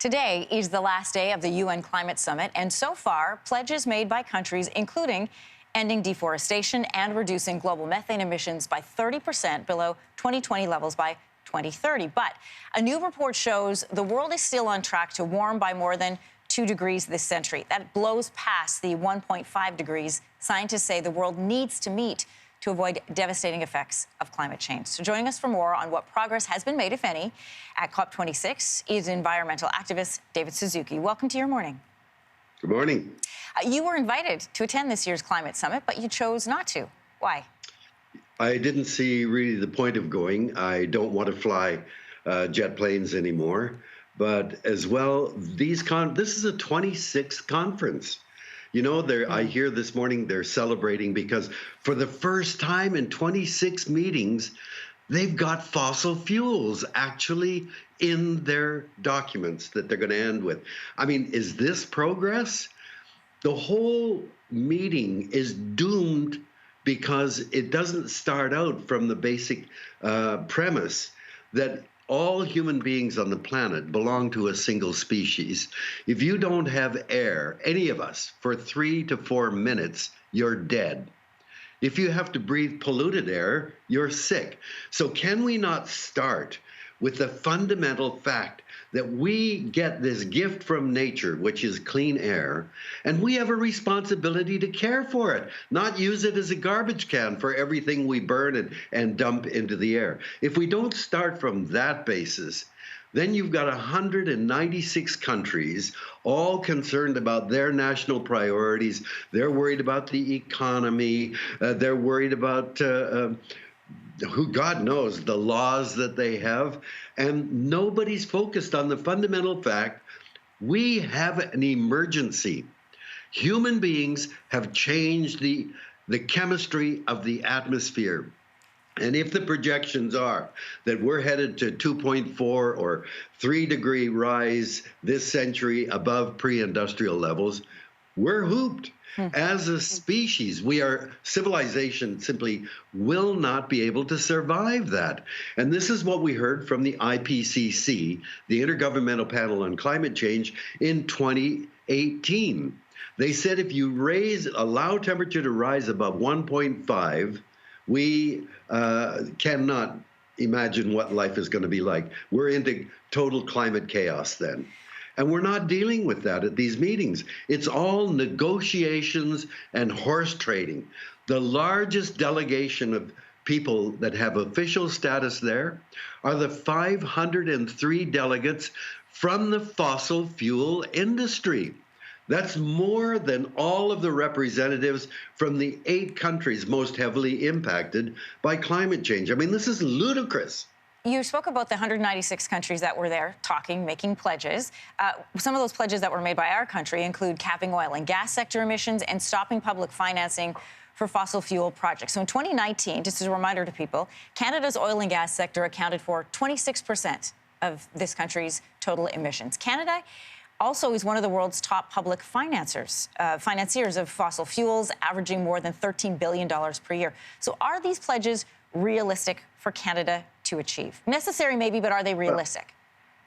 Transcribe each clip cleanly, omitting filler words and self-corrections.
Today is the last day of the UN Climate Summit, and so far, pledges made by countries, including ending deforestation and reducing global methane emissions by 30% below 2020 levels by 2030. But a new report shows the world is still on track to warm by more than 2 degrees this century. That blows past the 1.5 degrees scientists say the world needs to meet to avoid devastating effects of climate change. So joining us for more on what progress has been made, if any, at COP26 is environmental activist David Suzuki. Welcome to Your Morning. Good morning. You were invited to attend this year's climate summit, but you chose not to. Why? I didn't see really the point of going. I don't want to fly jet planes anymore. But as well, this is a 26th conference. You know, I hear this morning they're celebrating because for the first time in 26 meetings, they've got fossil fuels actually in their documents that they're going to end with. I mean, is this progress? The whole meeting is doomed because it doesn't start out from the basic premise that all human beings on the planet belong to a single species. If you don't have air, any of us, for 3 to 4 minutes, you're dead. If you have to breathe polluted air, you're sick. So can we not start with the fundamental fact that we get this gift from nature, which is clean air, and we have a responsibility to care for it, not use it as a garbage can for everything we burn and dump into the air. If we don't start from that basis, then you've got 196 countries all concerned about their national priorities. They're worried about the economy. They're worried about who God knows the laws that they have, and nobody's focused on the fundamental fact we have an emergency. Human beings have changed the chemistry of the atmosphere. And if the projections are that we're headed to 2.4 or 3 degree rise this century above pre-industrial levels, we're hooped. As a species, civilization simply will not be able to survive that. And this is what we heard from the IPCC, the Intergovernmental Panel on Climate Change, in 2018. They said if you allow temperature to rise above 1.5, we cannot imagine what life is going to be like. We're into total climate chaos then. And we're not dealing with that at these meetings. It's all negotiations and horse trading. The largest delegation of people that have official status there are the 503 delegates from the fossil fuel industry. That's more than all of the representatives from the 8 countries most heavily impacted by climate change. I mean, this is ludicrous. You spoke about the 196 countries that were there talking, making pledges. Some of those pledges that were made by our country include capping oil and gas sector emissions and stopping public financing for fossil fuel projects. So in 2019, just as a reminder to people, Canada's oil and gas sector accounted for 26% of this country's total emissions. Canada also is one of the world's top public financiers of fossil fuels, averaging more than $13 billion per year. So are these pledges realistic for Canada to achieve? Necessary maybe, but are they realistic?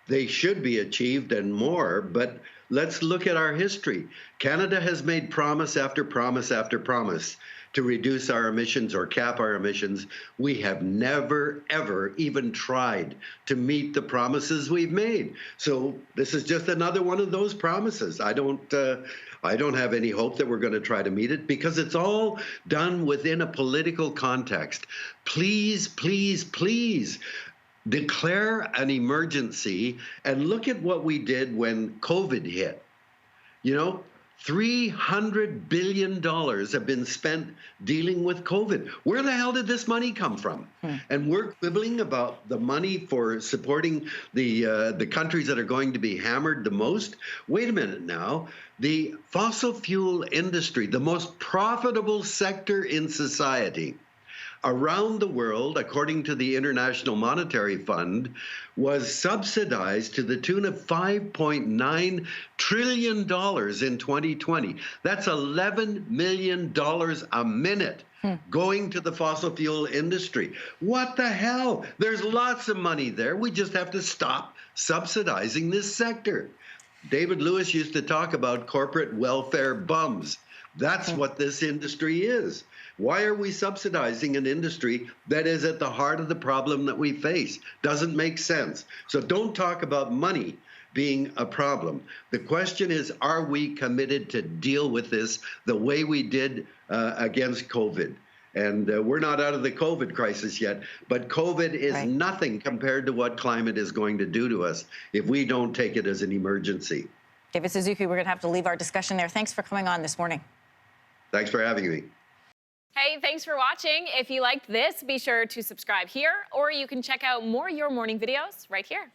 They should be achieved and more, but let's look at our history. Canada has made promise after promise after promise to reduce our emissions or cap our emissions. We have never, ever even tried to meet the promises we've made. So this is just another one of those promises. I don't have any hope that we're going to try to meet it because it's all done within a political context. Please, please, please declare an emergency and look at what we did when COVID hit. You know, $300 billion have been spent dealing with COVID. Where the hell did this money come from? And we're quibbling about the money for supporting the countries that are going to be hammered the most. Wait a minute now. The fossil fuel industry, the most profitable sector in society, around the world, according to the International Monetary Fund, was subsidized to the tune of $5.9 trillion in 2020. That's $11 million a minute going to the fossil fuel industry. What the hell? There's lots of money there. We just have to stop subsidizing this sector. David Lewis used to talk about corporate welfare bums. That's what this industry is. Why are we subsidizing an industry that is at the heart of the problem that we face? Doesn't make sense. So don't talk about money being a problem. The question is, are we committed to deal with this the way we did against COVID? And we're not out of the COVID crisis yet, but COVID is nothing compared to what climate is going to do to us if we don't take it as an emergency. David Suzuki, we're going to have to leave our discussion there. Thanks for coming on this morning. Thanks for having me. Hey, thanks for watching. If you liked this, be sure to subscribe here, or you can check out more Your Morning videos right here.